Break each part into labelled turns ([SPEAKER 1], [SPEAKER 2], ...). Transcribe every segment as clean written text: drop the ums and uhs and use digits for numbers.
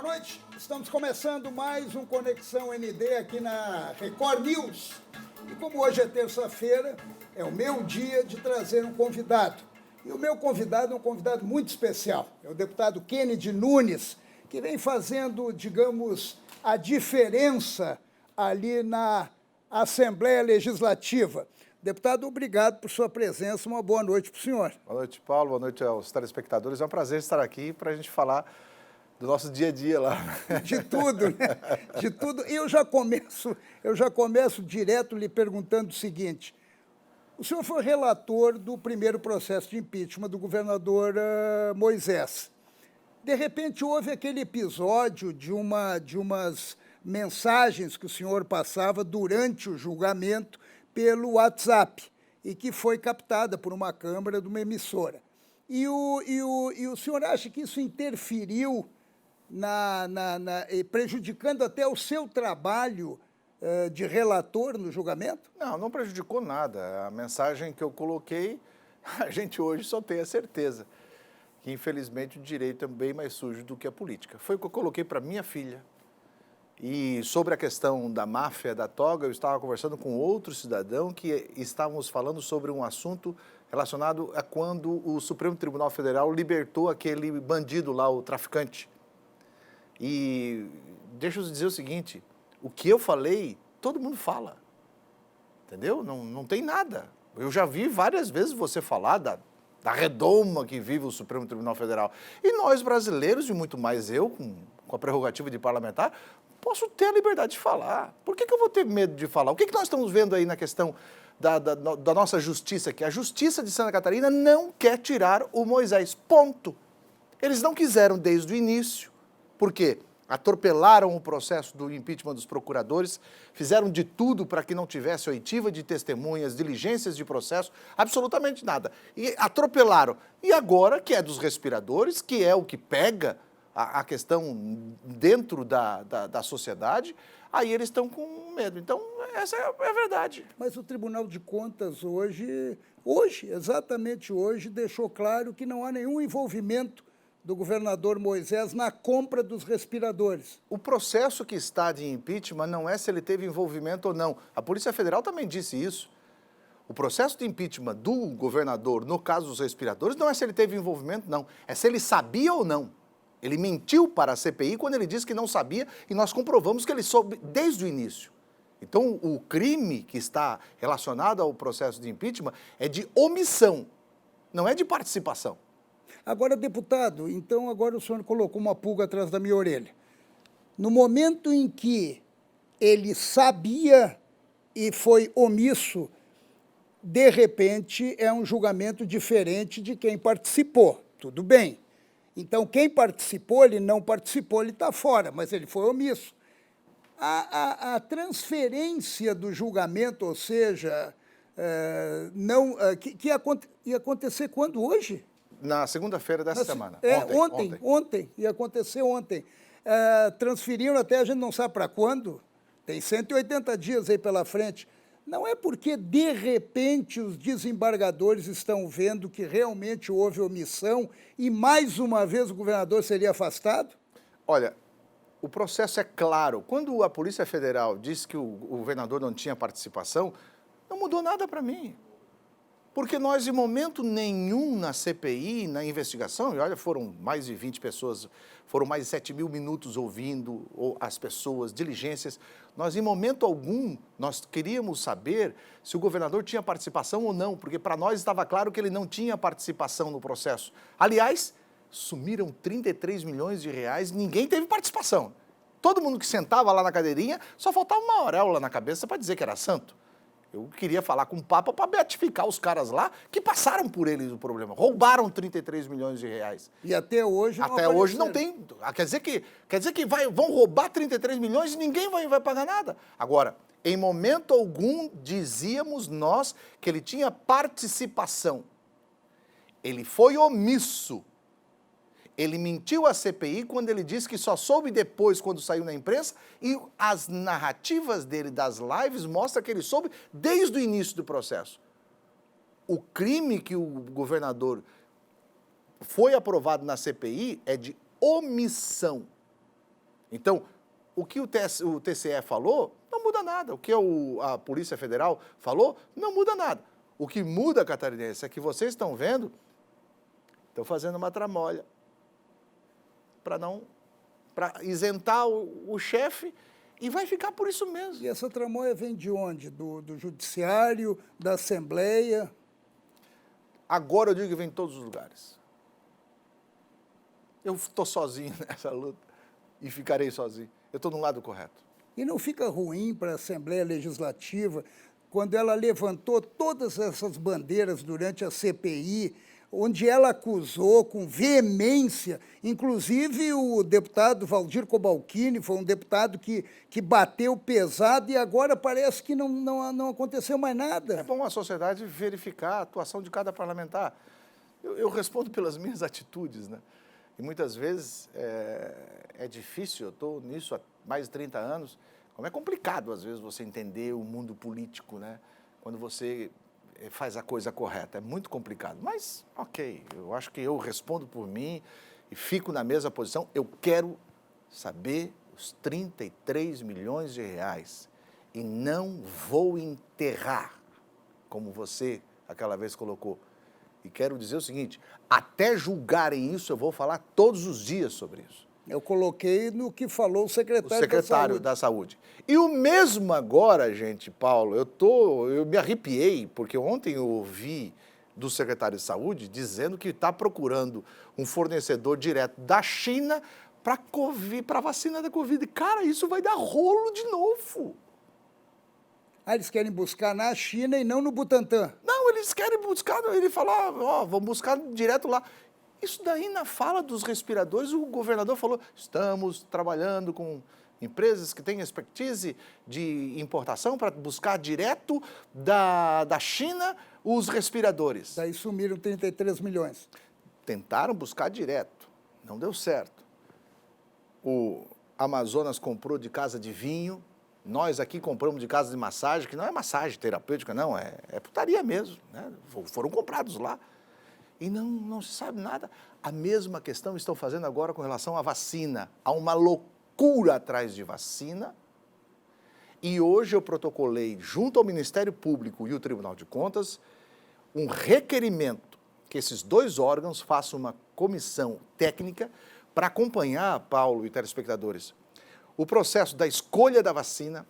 [SPEAKER 1] Boa noite, estamos começando mais um Conexão ND aqui na Record News. E como hoje é terça-feira, é o meu dia de trazer um convidado. E o meu convidado é um convidado muito especial. É o deputado Kennedy Nunes, que vem fazendo, digamos, a diferença ali na Assembleia Legislativa. Deputado, obrigado por sua presença. Uma boa noite para o senhor.
[SPEAKER 2] Boa noite, Paulo. Boa noite aos telespectadores. É um prazer estar aqui para a gente falar do nosso dia a dia lá.
[SPEAKER 1] De tudo, né? De tudo. E eu já começo direto lhe perguntando o seguinte. O senhor foi relator do primeiro processo de impeachment do governador Moisés. De repente, houve aquele episódio de umas mensagens que o senhor passava durante o julgamento pelo WhatsApp e que foi captada por uma câmera de uma emissora. E o senhor acha que isso interferiu prejudicando até o seu trabalho de relator no julgamento?
[SPEAKER 2] Não, não prejudicou nada. A mensagem que eu coloquei, a gente hoje só tem a certeza que, infelizmente, o direito é bem mais sujo do que a política. Foi o que eu coloquei para minha filha. E sobre a questão da máfia da toga, eu estava conversando com outro cidadão que estávamos falando sobre um assunto relacionado a quando o Supremo Tribunal Federal libertou aquele bandido lá, o traficante. E deixa eu dizer o seguinte, o que eu falei, todo mundo fala, entendeu? Não tem nada. Eu já vi várias vezes você falar da redoma que vive o Supremo Tribunal Federal. E nós brasileiros, e muito mais eu, com a prerrogativa de parlamentar, posso ter a liberdade de falar. Por que eu vou ter medo de falar? O que nós estamos vendo aí na questão da nossa justiça? Que a justiça de Santa Catarina não quer tirar o Moisés, ponto. Eles não quiseram desde o início. Por quê? Atropelaram o processo do impeachment dos procuradores, fizeram de tudo para que não tivesse oitiva de testemunhas, diligências de processo, absolutamente nada. E atropelaram. E agora, que é dos respiradores, que é o que pega a questão dentro da sociedade, aí eles estão com medo. Então, essa é a verdade.
[SPEAKER 1] Mas o Tribunal de Contas exatamente hoje, deixou claro que não há nenhum envolvimento do governador Moisés na compra dos respiradores.
[SPEAKER 2] O processo que está de impeachment não é se ele teve envolvimento ou não. A Polícia Federal também disse isso. O processo de impeachment do governador, no caso dos respiradores, não é se ele teve envolvimento, não. É se ele sabia ou não. Ele mentiu para a CPI quando ele disse que não sabia e nós comprovamos que ele soube desde o início. Então, o crime que está relacionado ao processo de impeachment é de omissão, não é de participação.
[SPEAKER 1] Agora, deputado, então agora o senhor colocou uma pulga atrás da minha orelha. No momento em que ele sabia e foi omisso, de repente é um julgamento diferente de quem participou. Tudo bem. Então, quem participou, ele não participou, ele está fora, mas ele foi omisso. A transferência do julgamento, ou seja, que ia acontecer quando? Hoje?
[SPEAKER 2] Na segunda-feira dessa semana.
[SPEAKER 1] Ontem. Ia acontecer ontem. Transferiram até a gente não sabe para quando. Tem 180 dias aí pela frente. Não é porque, de repente, os desembargadores estão vendo que realmente houve omissão e, mais uma vez, o governador seria afastado?
[SPEAKER 2] Olha, o processo é claro. Quando a Polícia Federal disse que o governador não tinha participação, não mudou nada para mim. Porque nós, em momento nenhum na CPI, na investigação, e olha, foram mais de 20 pessoas, foram mais de 7 mil minutos ouvindo as pessoas, diligências, nós, em momento algum, nós queríamos saber se o governador tinha participação ou não, porque para nós estava claro que ele não tinha participação no processo. Aliás, sumiram 33 milhões de reais, ninguém teve participação. Todo mundo que sentava lá na cadeirinha, só faltava uma auréola na cabeça para dizer que era santo. Eu queria falar com o Papa para beatificar os caras lá que passaram por eles o problema. Roubaram 33 milhões de reais.
[SPEAKER 1] E até hoje não
[SPEAKER 2] Até hoje não tem. Quer dizer que vão roubar 33 milhões e ninguém vai pagar nada. Agora, em momento algum, dizíamos nós que ele tinha participação. Ele foi omisso. Ele mentiu à CPI quando ele disse que só soube depois, quando saiu na imprensa, e as narrativas dele das lives mostram que ele soube desde o início do processo. O crime que o governador foi aprovado na CPI é de omissão. Então, o que o TCE falou, não muda nada. O que a Polícia Federal falou, não muda nada. O que muda, catarinense, é que vocês estão vendo, estão fazendo uma tramóia para isentar o chefe e vai ficar por isso mesmo.
[SPEAKER 1] E essa tramóia vem de onde? Do Judiciário, da Assembleia?
[SPEAKER 2] Agora eu digo que vem de todos os lugares. Eu estou sozinho nessa luta e ficarei sozinho. Eu estou no lado correto.
[SPEAKER 1] E não fica ruim para a Assembleia Legislativa, quando ela levantou todas essas bandeiras durante a CPI, onde ela acusou com veemência, inclusive o deputado Valdir Cobalcini, foi um deputado que bateu pesado e agora parece que não aconteceu mais nada.
[SPEAKER 2] É bom a sociedade verificar a atuação de cada parlamentar. Eu respondo pelas minhas atitudes, né? E muitas vezes é difícil, eu estou nisso há mais de 30 anos, como é complicado às vezes você entender o mundo político, né? Quando você faz a coisa correta, é muito complicado. Mas, ok, eu acho que eu respondo por mim e fico na mesma posição. Eu quero saber os 33 milhões de reais e não vou enterrar, como você aquela vez colocou. E quero dizer o seguinte, até julgarem isso, eu vou falar todos os dias sobre isso.
[SPEAKER 1] Eu coloquei no que falou o secretário
[SPEAKER 2] da Saúde. E o mesmo agora, gente, Paulo, eu me arrepiei, porque ontem eu ouvi do secretário de Saúde dizendo que está procurando um fornecedor direto da China para a vacina da Covid. Cara, isso vai dar rolo de novo.
[SPEAKER 1] Ah, eles querem buscar na China e não no Butantan.
[SPEAKER 2] Não, eles querem buscar, ele falou, ó, vamos buscar direto lá. Isso daí, na fala dos respiradores, o governador falou, estamos trabalhando com empresas que têm expertise de importação para buscar direto da China os respiradores.
[SPEAKER 1] Daí sumiram 33 milhões.
[SPEAKER 2] Tentaram buscar direto, não deu certo. O Amazonas comprou de casa de vinho, nós aqui compramos de casa de massagem, que não é massagem terapêutica, não, é putaria mesmo, né? Foram comprados lá. E não se sabe nada. A mesma questão estão fazendo agora com relação à vacina. Há uma loucura atrás de vacina. E hoje eu protocolei, junto ao Ministério Público e o Tribunal de Contas, um requerimento que esses dois órgãos façam uma comissão técnica para acompanhar, Paulo e telespectadores, o processo da escolha da vacina,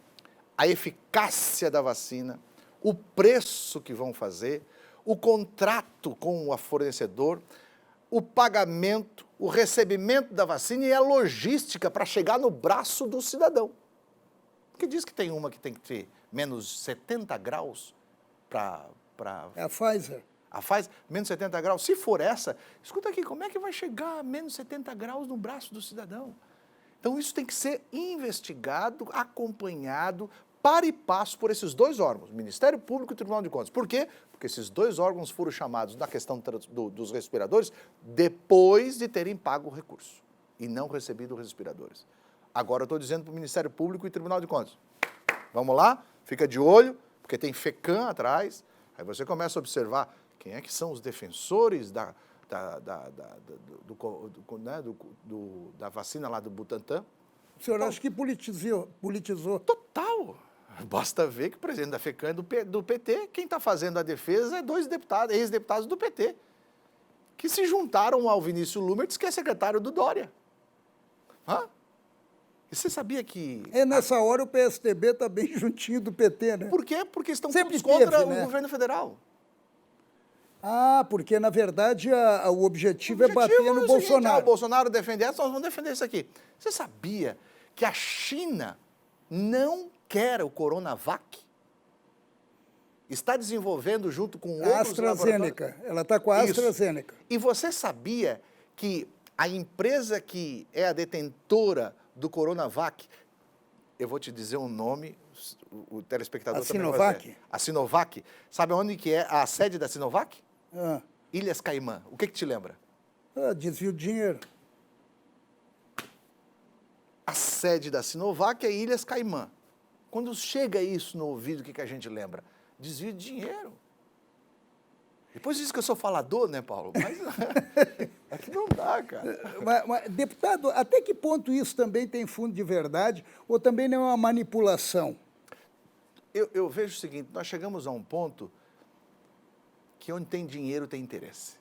[SPEAKER 2] a eficácia da vacina, o preço que vão fazer, o contrato com o fornecedor, o pagamento, o recebimento da vacina e a logística para chegar no braço do cidadão. Porque diz que tem uma que tem que ter menos 70 graus para...
[SPEAKER 1] É a Pfizer.
[SPEAKER 2] A Pfizer, menos 70 graus. Se for essa, escuta aqui, como é que vai chegar a menos 70 graus no braço do cidadão? Então isso tem que ser investigado, acompanhado, para e passo por esses dois órgãos, Ministério Público e Tribunal de Contas. Por quê? Porque esses dois órgãos foram chamados na questão dos respiradores depois de terem pago o recurso e não recebido os respiradores. Agora eu estou dizendo para o Ministério Público e Tribunal de Contas. Vamos lá, fica de olho, porque tem FECAM atrás, aí você começa a observar quem é que são os defensores da vacina lá do Butantan.
[SPEAKER 1] O senhor acha que politizou?
[SPEAKER 2] Total. Basta ver que o presidente da FECAM é do PT, quem está fazendo a defesa é dois deputados, ex-deputados do PT, que se juntaram ao Vinícius Lumertz, que é secretário do Dória. Hã? E você sabia que...
[SPEAKER 1] Nessa hora o PSDB está bem juntinho do PT, né?
[SPEAKER 2] Por quê? Porque estão
[SPEAKER 1] Sempre
[SPEAKER 2] todos contra
[SPEAKER 1] teve,
[SPEAKER 2] o
[SPEAKER 1] né?
[SPEAKER 2] governo federal.
[SPEAKER 1] Ah, porque na verdade o objetivo é bater no Bolsonaro.
[SPEAKER 2] O Bolsonaro defende essa, nós vamos defender isso aqui. Você sabia que a China não quer o Coronavac? Está desenvolvendo junto com outros
[SPEAKER 1] AstraZeneca. Ela está com a AstraZeneca.
[SPEAKER 2] E você sabia que a empresa que é a detentora do Coronavac, eu vou te dizer um nome, o telespectador também vai
[SPEAKER 1] Sinovac?
[SPEAKER 2] ver. A Sinovac. Sabe onde que é a sede da Sinovac?
[SPEAKER 1] Ah.
[SPEAKER 2] Ilhas Caimã. O que te lembra?
[SPEAKER 1] Desvio de dinheiro.
[SPEAKER 2] A sede da Sinovac é Ilhas Caimã. Quando chega isso no ouvido, o que a gente lembra? Desvio de dinheiro. Depois diz que eu sou falador, né, Paulo? Mas É que não dá, cara.
[SPEAKER 1] Deputado, até que ponto isso também tem fundo de verdade ou também não é uma manipulação?
[SPEAKER 2] Eu vejo o seguinte, nós chegamos a um ponto que onde tem dinheiro tem interesse.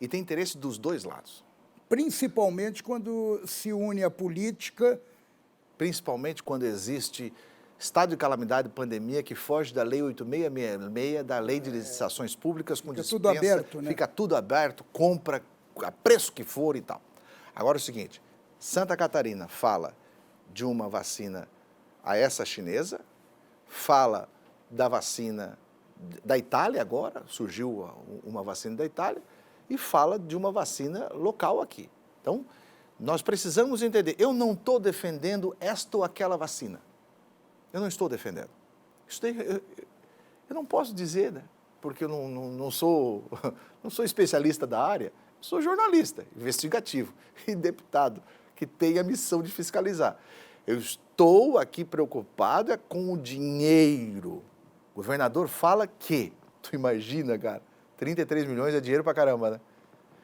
[SPEAKER 2] E tem interesse dos dois lados.
[SPEAKER 1] Principalmente quando se une a política.
[SPEAKER 2] Principalmente quando existe estado de calamidade, pandemia, que foge da Lei 8666, da Lei de Licitações Públicas, com
[SPEAKER 1] Fica
[SPEAKER 2] dispensa,
[SPEAKER 1] tudo aberto, né?
[SPEAKER 2] fica tudo aberto, compra a preço que for e tal. Agora é o seguinte, Santa Catarina fala de uma vacina a essa chinesa, fala da vacina da Itália agora, surgiu uma vacina da Itália, e fala de uma vacina local aqui. Então, nós precisamos entender, eu não estou defendendo esta ou aquela vacina. Eu não estou defendendo. Eu não posso dizer, né? Porque eu não sou especialista da área, sou jornalista, investigativo e deputado, que tem a missão de fiscalizar. Eu estou aqui preocupado com o dinheiro. O governador fala que, tu imagina, cara, 33 milhões é dinheiro pra caramba, né?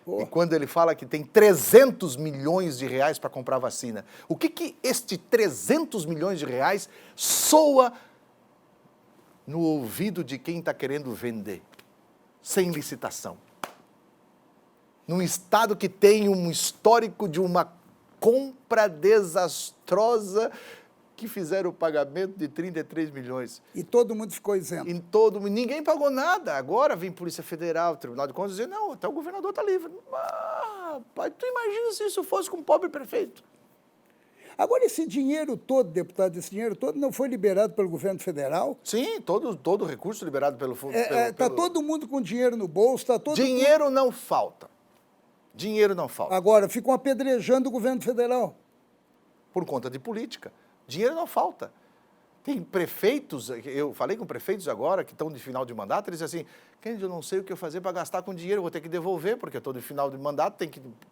[SPEAKER 1] Pô.
[SPEAKER 2] E quando ele fala que tem 300 milhões de reais para comprar vacina, o que este 300 milhões de reais soa no ouvido de quem está querendo vender, sem licitação? Num estado que tem um histórico de uma compra desastrosa, que fizeram o pagamento de 33 milhões.
[SPEAKER 1] E todo mundo ficou isento.
[SPEAKER 2] Ninguém pagou nada. Agora vem Polícia Federal, Tribunal de Contas, dizendo, não, até o governador está livre. Ah, pai, tu imagina se isso fosse com um pobre prefeito?
[SPEAKER 1] Agora, esse dinheiro todo, deputado, esse dinheiro todo não foi liberado pelo governo federal?
[SPEAKER 2] Sim, todo o recurso liberado pelo fundo.
[SPEAKER 1] Está todo mundo com dinheiro no bolso, está todo
[SPEAKER 2] Dinheiro não falta. Dinheiro não falta.
[SPEAKER 1] Agora, ficam apedrejando o governo federal.
[SPEAKER 2] Por conta de política. Dinheiro não falta. Tem prefeitos, eu falei com prefeitos agora, que estão de final de mandato, eles dizem assim, Kennedy, eu não sei o que eu fazer para gastar com dinheiro, eu vou ter que devolver, porque eu estou de final de mandato,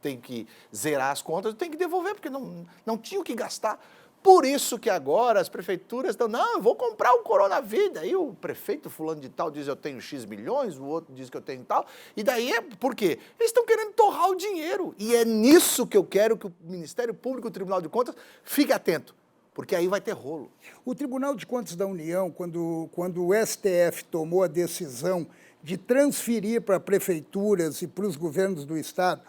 [SPEAKER 2] tem que zerar as contas, tem que devolver, porque não tinha o que gastar. Por isso que agora as prefeituras estão, não, eu vou comprar o Coronavida. Aí o prefeito fulano de tal diz eu tenho X milhões, o outro diz que eu tenho tal. E daí por quê? Eles estão querendo torrar o dinheiro. E é nisso que eu quero que o Ministério Público e o Tribunal de Contas fique atento. Porque aí vai ter rolo.
[SPEAKER 1] O Tribunal de Contas da União, quando o STF tomou a decisão de transferir para prefeituras e para os governos do Estado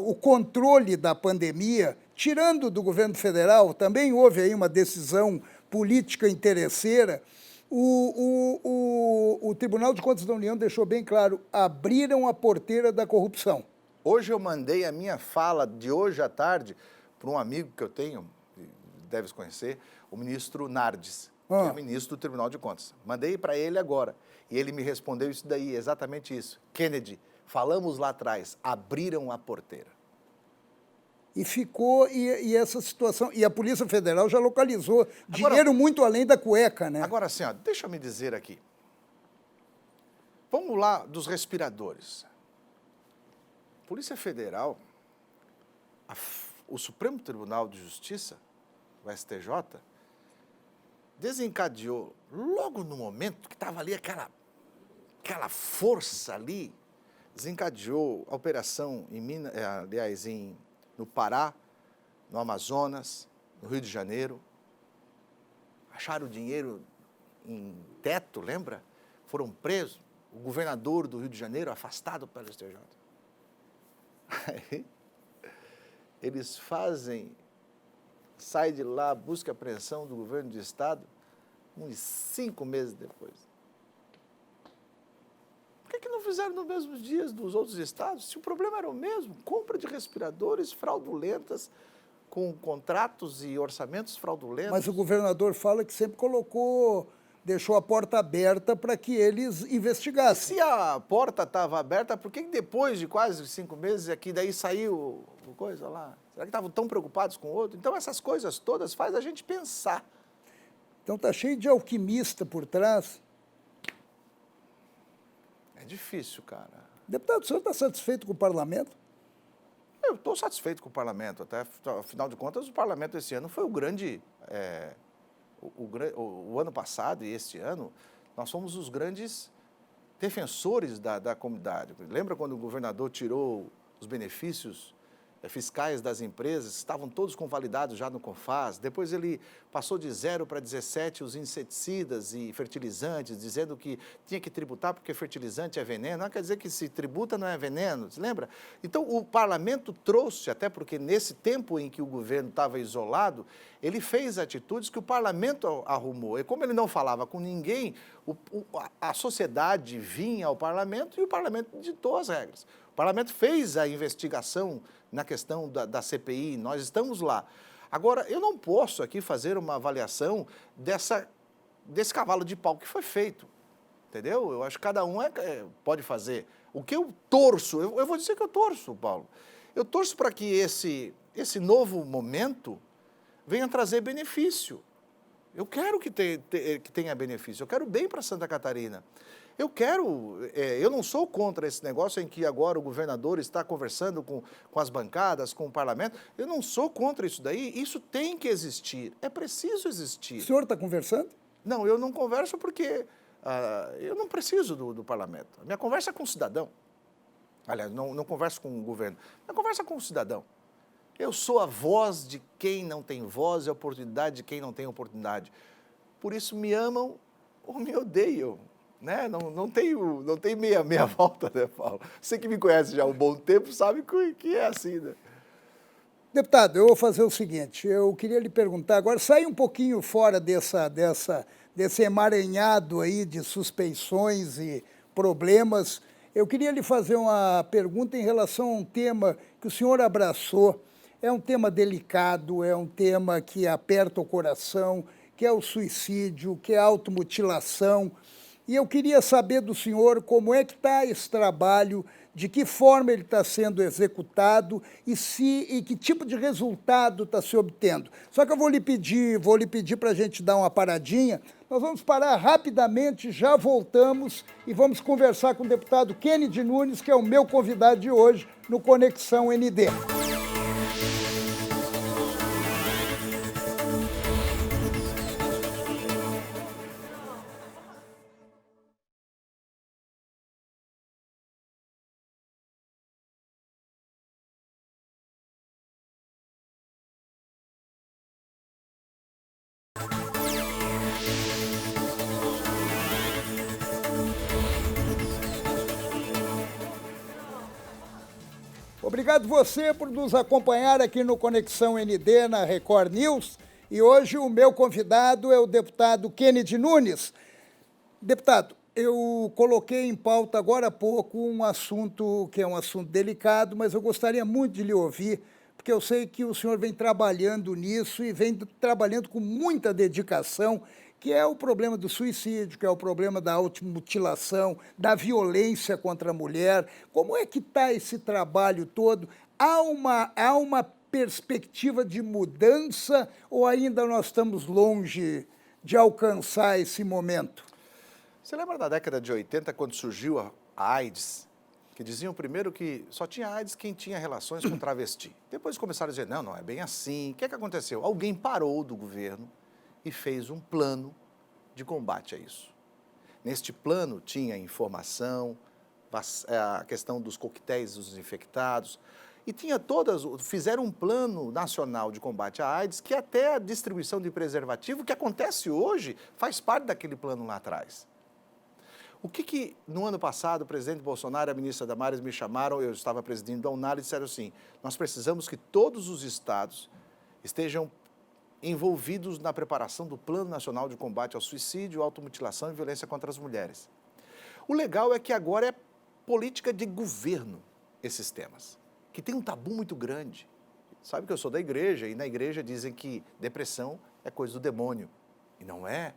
[SPEAKER 1] o controle da pandemia, tirando do governo federal, também houve aí uma decisão política interesseira, o Tribunal de Contas da União deixou bem claro, abriram a porteira da corrupção.
[SPEAKER 2] Hoje eu mandei a minha fala de hoje à tarde para um amigo que eu tenho, deves conhecer, o ministro Nardes, que é o ministro do Tribunal de Contas. Mandei para ele agora, e ele me respondeu isso daí, exatamente isso. Kennedy, falamos lá atrás, abriram a porteira.
[SPEAKER 1] E ficou, e essa situação, e a Polícia Federal já localizou dinheiro muito além da cueca, né?
[SPEAKER 2] Agora, assim, ó, deixa eu me dizer aqui. Vamos lá dos respiradores. Polícia Federal, o Supremo Tribunal de Justiça, o STJ, desencadeou, logo no momento que estava ali aquela força ali, desencadeou a operação no Pará, no Amazonas, no Rio de Janeiro. Acharam dinheiro em teto, lembra? Foram presos. O governador do Rio de Janeiro, afastado pelo STJ. Aí, eles sai de lá, busca a apreensão do governo do Estado, uns 5 meses depois. Por que não fizeram nos mesmos dias dos outros estados? Se o problema era o mesmo, compra de respiradores fraudulentas, com contratos e orçamentos fraudulentos.
[SPEAKER 1] Mas o governador fala que sempre deixou a porta aberta para que eles investigassem.
[SPEAKER 2] Se a porta estava aberta, por que depois de quase 5 meses aqui daí saiu coisa lá? Será que estavam tão preocupados com o outro? Então essas coisas todas faz a gente pensar.
[SPEAKER 1] Então está cheio de alquimista por trás.
[SPEAKER 2] É difícil, cara.
[SPEAKER 1] Deputado, o senhor está satisfeito com o parlamento?
[SPEAKER 2] Eu estou satisfeito com o parlamento. Até, afinal de contas, o parlamento esse ano foi o grande... o ano passado e este ano, nós fomos os grandes defensores da comunidade. Lembra quando o governador tirou os benefícios fiscais das empresas, estavam todos convalidados já no CONFAS, depois ele passou de 0 para 17 os inseticidas e fertilizantes, dizendo que tinha que tributar porque fertilizante é veneno, não quer dizer que se tributa não é veneno, você lembra? Então o parlamento trouxe, até porque nesse tempo em que o governo estava isolado, ele fez atitudes que o parlamento arrumou, e como ele não falava com ninguém, a sociedade vinha ao parlamento e o parlamento ditou as regras. O parlamento fez a investigação na questão da CPI, nós estamos lá. Agora, eu não posso aqui fazer uma avaliação desse cavalo de pau que foi feito, entendeu? Eu acho que cada um pode fazer. O que eu torço, eu vou dizer que eu torço, Paulo. Eu torço para que esse novo momento venha trazer benefício. Eu quero que tenha benefício, eu quero bem para Santa Catarina. Eu não sou contra esse negócio em que agora o governador está conversando com as bancadas, com o parlamento. Eu não sou contra isso daí, isso tem que existir, é preciso existir.
[SPEAKER 1] O senhor está conversando?
[SPEAKER 2] Não, eu não converso porque eu não preciso do parlamento. A minha conversa é com o cidadão. Aliás, não converso com o governo, minha conversa é com o cidadão. Eu sou a voz de quem não tem voz e a oportunidade de quem não tem oportunidade. Por isso me amam ou me odeiam. Né? Não tem meia volta, né, Paulo? Você que me conhece já há um bom tempo sabe que é assim, né?
[SPEAKER 1] Deputado, eu vou fazer o seguinte, eu queria lhe perguntar agora, sair um pouquinho fora desse emaranhado aí de suspeições e problemas, eu queria lhe fazer uma pergunta em relação a um tema que o senhor abraçou. É um tema delicado, é um tema que aperta o coração, que é o suicídio, que é a automutilação. E eu queria saber do senhor como é que está esse trabalho, de que forma ele está sendo executado e que tipo de resultado está se obtendo. Só que eu vou lhe pedir para a gente dar uma paradinha. Nós vamos parar rapidamente, já voltamos e vamos conversar com o deputado Kennedy Nunes, que é o meu convidado de hoje no Conexão ND. Obrigado você por nos acompanhar aqui no Conexão ND, na Record News. E hoje o meu convidado é o deputado Kennedy Nunes. Deputado, eu coloquei em pauta agora há pouco um assunto que é um assunto delicado, mas eu gostaria muito de lhe ouvir, porque eu sei que o senhor vem trabalhando nisso e vem trabalhando com muita dedicação, que é o problema do suicídio, que é o problema da automutilação, da violência contra a mulher. Como é que está esse trabalho todo? Há uma perspectiva de mudança ou ainda nós estamos longe de alcançar esse momento?
[SPEAKER 2] Você lembra da década de 80, quando surgiu a AIDS? Que diziam primeiro que só tinha AIDS quem tinha relações com travesti. Depois começaram a dizer, não é bem assim. O que aconteceu? Alguém parou do governo e fez um plano de combate a isso. Neste plano tinha informação, a questão dos coquetéis dos infectados, e fizeram um plano nacional de combate à AIDS, que até a distribuição de preservativo, que acontece hoje, faz parte daquele plano lá atrás. O que no ano passado, o presidente Bolsonaro e a ministra Damares me chamaram, eu estava presidindo a UNAR, e disseram assim, nós precisamos que todos os estados estejam envolvidos na preparação do Plano Nacional de Combate ao Suicídio, Automutilação e Violência contra as Mulheres. O legal é que agora é política de governo esses temas, que tem um tabu muito grande. Sabe que eu sou da igreja, e na igreja dizem que depressão é coisa do demônio, e não é.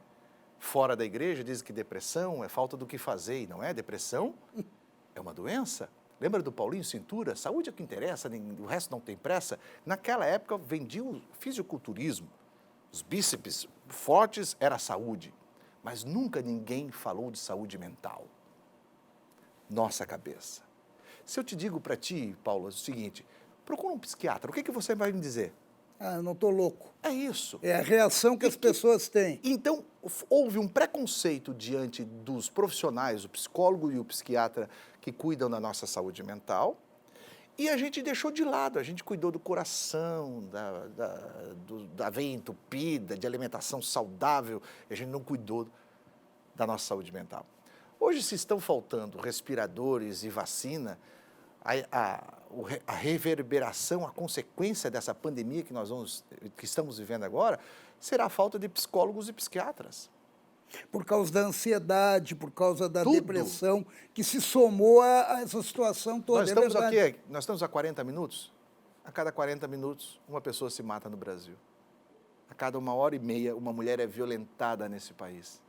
[SPEAKER 2] Fora da igreja dizem que depressão é falta do que fazer, e não é. Depressão é uma doença. Lembra do Paulinho Cintura? Saúde é o que interessa, o resto não tem pressa. Naquela época vendiam o fisiculturismo. Os bíceps fortes era saúde. Mas nunca ninguém falou de saúde mental. Nossa cabeça. Se eu te digo para ti, Paulo, é o seguinte, procura um psiquiatra, o que você vai me dizer?
[SPEAKER 1] Ah, eu não estou louco.
[SPEAKER 2] É isso.
[SPEAKER 1] É a reação que as pessoas têm.
[SPEAKER 2] Então, houve um preconceito diante dos profissionais, o psicólogo e o psiquiatra que cuidam da nossa saúde mental, e a gente deixou de lado, a gente cuidou do coração, da veia entupida, de alimentação saudável, e a gente não cuidou da nossa saúde mental. Hoje, se estão faltando respiradores e vacina, a reverberação, a consequência dessa pandemia que estamos vivendo agora, será a falta de psicólogos e psiquiatras.
[SPEAKER 1] Por causa da ansiedade, por causa da
[SPEAKER 2] Tudo.
[SPEAKER 1] depressão, que se somou a essa situação toda.
[SPEAKER 2] Nós
[SPEAKER 1] é
[SPEAKER 2] estamos
[SPEAKER 1] verdade.
[SPEAKER 2] aqui, nós estamos há 40 minutos, a cada 40 minutos uma pessoa se mata no Brasil. A cada 1h30 uma mulher é violentada nesse país.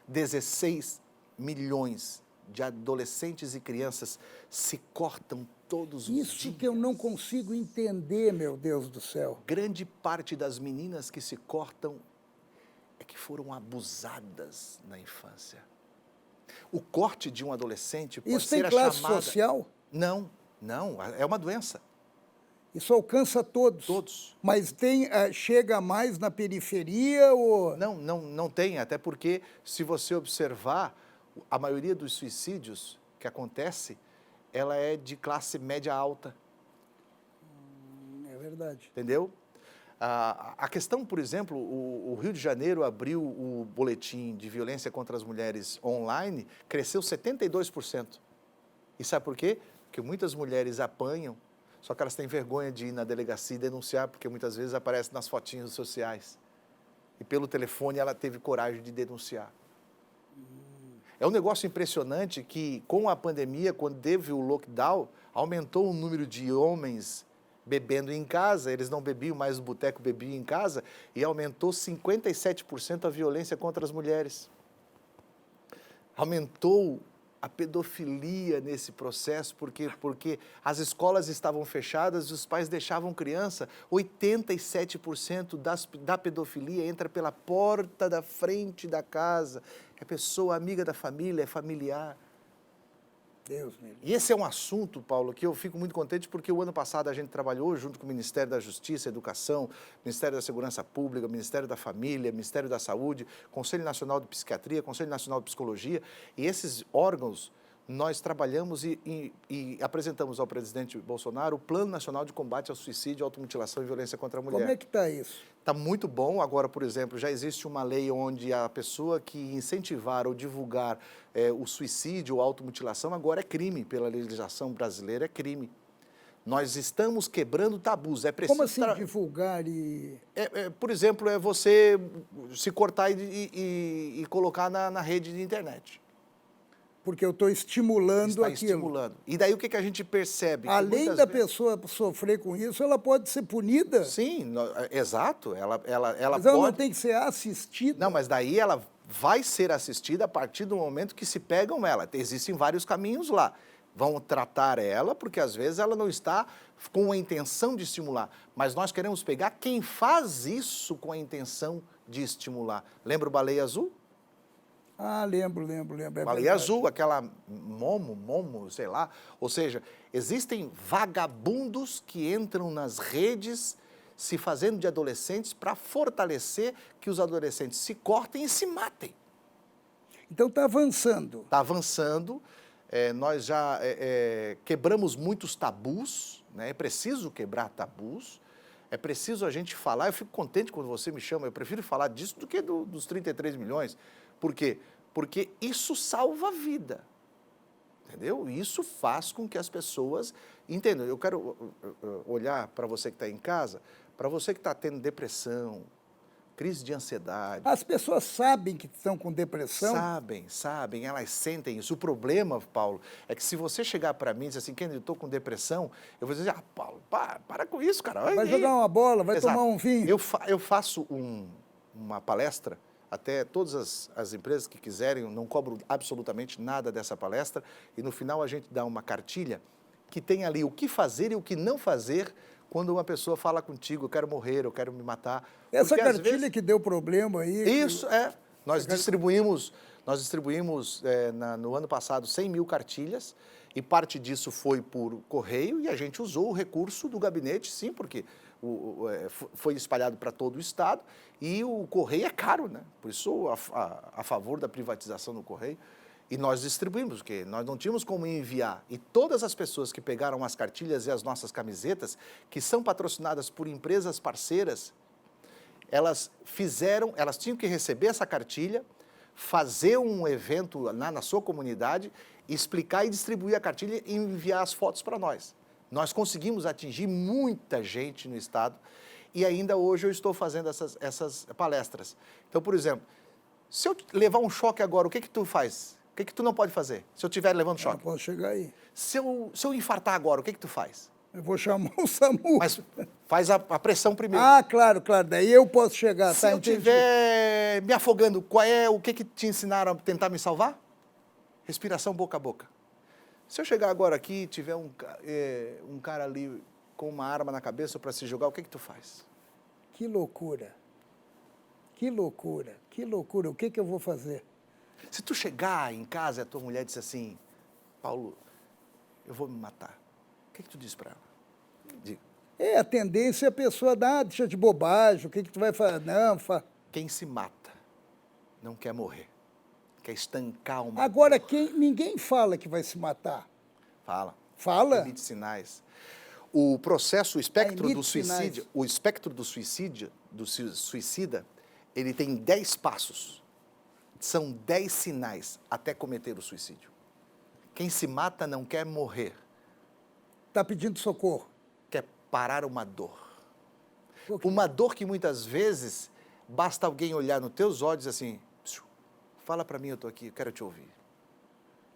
[SPEAKER 2] 16 milhões de adolescentes e crianças se cortam todos os dias.
[SPEAKER 1] Isso que eu não consigo entender, meu Deus do céu.
[SPEAKER 2] Grande parte das meninas que se cortam é que foram abusadas na infância. O corte de um adolescente pode
[SPEAKER 1] Isso
[SPEAKER 2] ser
[SPEAKER 1] tem
[SPEAKER 2] a
[SPEAKER 1] classe
[SPEAKER 2] chamada...
[SPEAKER 1] social?
[SPEAKER 2] Não, é uma doença.
[SPEAKER 1] Isso alcança todos.
[SPEAKER 2] Todos.
[SPEAKER 1] Mas chega mais na periferia ou...
[SPEAKER 2] Não tem, até porque, se você observar, a maioria dos suicídios que acontece, ela é de classe média alta.
[SPEAKER 1] É verdade.
[SPEAKER 2] Entendeu? A questão, por exemplo, o Rio de Janeiro abriu o boletim de violência contra as mulheres online, cresceu 72%. E sabe por quê? Porque muitas mulheres apanham, só que elas têm vergonha de ir na delegacia e denunciar, porque muitas vezes aparece nas fotinhos sociais. E pelo telefone ela teve coragem de denunciar. É um negócio impressionante que, com a pandemia, quando teve o lockdown, aumentou o número de homens bebendo em casa, eles não bebiam mais no boteco, bebiam em casa, e aumentou 57% a violência contra as mulheres. Aumentou a pedofilia nesse processo, porque as escolas estavam fechadas e os pais deixavam criança. 87% da pedofilia entra pela porta da frente da casa. É pessoa amiga da família, é familiar.
[SPEAKER 1] Deus me livre.
[SPEAKER 2] E esse é um assunto, Paulo, que eu fico muito contente porque o ano passado a gente trabalhou junto com o Ministério da Justiça, Educação, Ministério da Segurança Pública, Ministério da Família, Ministério da Saúde, Conselho Nacional de Psiquiatria, Conselho Nacional de Psicologia, e esses órgãos nós trabalhamos e apresentamos ao presidente Bolsonaro o Plano Nacional de Combate ao Suicídio, Automutilação e Violência contra a Mulher.
[SPEAKER 1] Como é que está isso?
[SPEAKER 2] Está muito bom. Agora, por exemplo, já existe uma lei onde a pessoa que incentivar ou divulgar o suicídio ou automutilação agora é crime. Pela legislação brasileira é crime. Nós estamos quebrando tabus. É preciso
[SPEAKER 1] Como assim divulgar e...
[SPEAKER 2] por exemplo, é você se cortar e colocar na rede de internet.
[SPEAKER 1] Porque eu estou estimulando
[SPEAKER 2] Está
[SPEAKER 1] aquilo.
[SPEAKER 2] estimulando. E daí o que a gente percebe?
[SPEAKER 1] Além da pessoa sofrer com isso, ela pode ser punida.
[SPEAKER 2] Sim, exato. Ela
[SPEAKER 1] Mas
[SPEAKER 2] pode...
[SPEAKER 1] ela não tem que ser assistida.
[SPEAKER 2] Não, mas daí ela vai ser assistida a partir do momento que se pegam ela. Existem vários caminhos lá. Vão tratar ela, porque às vezes ela não está com a intenção de estimular. Mas nós queremos pegar quem faz isso com a intenção de estimular. Lembra o Baleia Azul?
[SPEAKER 1] Ah, lembro. É
[SPEAKER 2] Baleia
[SPEAKER 1] verdade.
[SPEAKER 2] Azul, aquela momo, sei lá. Ou seja, existem vagabundos que entram nas redes se fazendo de adolescentes para fortalecer que os adolescentes se cortem e se matem.
[SPEAKER 1] Então está avançando.
[SPEAKER 2] Está avançando, nós já quebramos muitos tabus, né? É preciso quebrar tabus, é preciso a gente falar. Eu fico contente quando você me chama, eu prefiro falar disso do que dos 33 milhões. Por quê? Porque isso salva a vida, entendeu? Isso faz com que as pessoas entendam. Eu quero olhar para você que está em casa, para você que está tendo depressão, crise de ansiedade.
[SPEAKER 1] As pessoas sabem que estão com depressão?
[SPEAKER 2] Sabem, elas sentem isso. O problema, Paulo, é que se você chegar para mim e dizer assim, Kennedy, eu estou com depressão, eu vou dizer, Paulo, para com isso, cara.
[SPEAKER 1] Vai jogar uma bola, vai
[SPEAKER 2] Exato.
[SPEAKER 1] tomar um vinho.
[SPEAKER 2] Eu faço uma palestra, até todas as empresas que quiserem, eu não cobro absolutamente nada dessa palestra, e no final a gente dá uma cartilha que tem ali o que fazer e o que não fazer quando uma pessoa fala contigo, eu quero morrer, eu quero me matar.
[SPEAKER 1] Essa
[SPEAKER 2] Porque,
[SPEAKER 1] cartilha
[SPEAKER 2] vezes,
[SPEAKER 1] que deu problema aí...
[SPEAKER 2] Isso, Nós distribuímos no ano passado 100 mil cartilhas, e parte disso foi por correio, e a gente usou o recurso do gabinete, sim, porque foi espalhado para todo o Estado, e o Correio é caro, né? Por isso sou a favor da privatização do Correio. E nós distribuímos, porque nós não tínhamos como enviar. E todas as pessoas que pegaram as cartilhas e as nossas camisetas, que são patrocinadas por empresas parceiras, elas tinham que receber essa cartilha, fazer um evento na sua comunidade, explicar e distribuir a cartilha e enviar as fotos para nós. Nós conseguimos atingir muita gente no Estado e ainda hoje eu estou fazendo essas palestras. Então, por exemplo, se eu levar um choque agora, o que tu faz? O que tu não pode fazer se eu estiver levando choque?
[SPEAKER 1] Eu posso chegar aí.
[SPEAKER 2] Se eu infartar agora, o que tu faz?
[SPEAKER 1] Eu vou chamar o SAMU.
[SPEAKER 2] Mas faz a pressão primeiro.
[SPEAKER 1] Ah, claro. Daí eu posso chegar.
[SPEAKER 2] Se eu estiver me afogando, o que te ensinaram a tentar me salvar? Respiração boca a boca. Se eu chegar agora aqui e tiver um cara ali com uma arma na cabeça para se jogar, o que tu faz?
[SPEAKER 1] Que loucura. Que loucura. Que loucura. O que eu vou fazer?
[SPEAKER 2] Se tu chegar em casa e a tua mulher disser assim, Paulo, eu vou me matar, o que tu diz para ela? Diga.
[SPEAKER 1] A tendência é a pessoa dar, deixa de bobagem, o que tu vai fazer? Não,
[SPEAKER 2] Quem se mata não quer morrer, quer estancar uma
[SPEAKER 1] Agora, ninguém fala que vai se matar.
[SPEAKER 2] Fala.
[SPEAKER 1] Fala?
[SPEAKER 2] Emite sinais. O processo, o espectro do
[SPEAKER 1] sinais.
[SPEAKER 2] suicídio, do suicida, ele tem 10 passos. São 10 sinais até cometer o suicídio. Quem se mata não quer morrer.
[SPEAKER 1] Está pedindo socorro.
[SPEAKER 2] Quer parar uma dor. Uma dor que muitas vezes basta alguém olhar nos teus olhos e assim, fala para mim, eu estou aqui, eu quero te ouvir.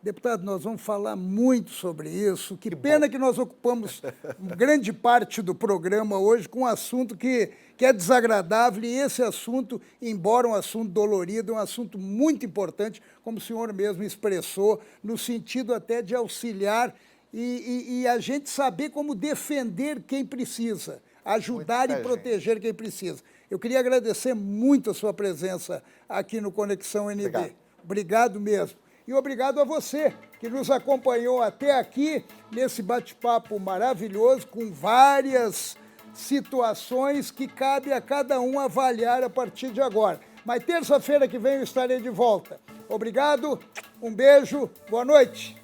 [SPEAKER 1] Deputado, nós vamos falar muito sobre isso. Que pena que nós ocupamos grande parte do programa hoje com um assunto que é desagradável. E esse assunto, embora um assunto dolorido, é um assunto muito importante, como o senhor mesmo expressou, no sentido até de auxiliar e a gente saber como defender quem precisa, ajudar e proteger quem precisa. Eu queria agradecer muito a sua presença aqui no Conexão NB. Obrigado mesmo. E obrigado a você que nos acompanhou até aqui nesse bate-papo maravilhoso com várias situações que cabe a cada um avaliar a partir de agora. Mas terça-feira que vem eu estarei de volta. Obrigado, um beijo, boa noite.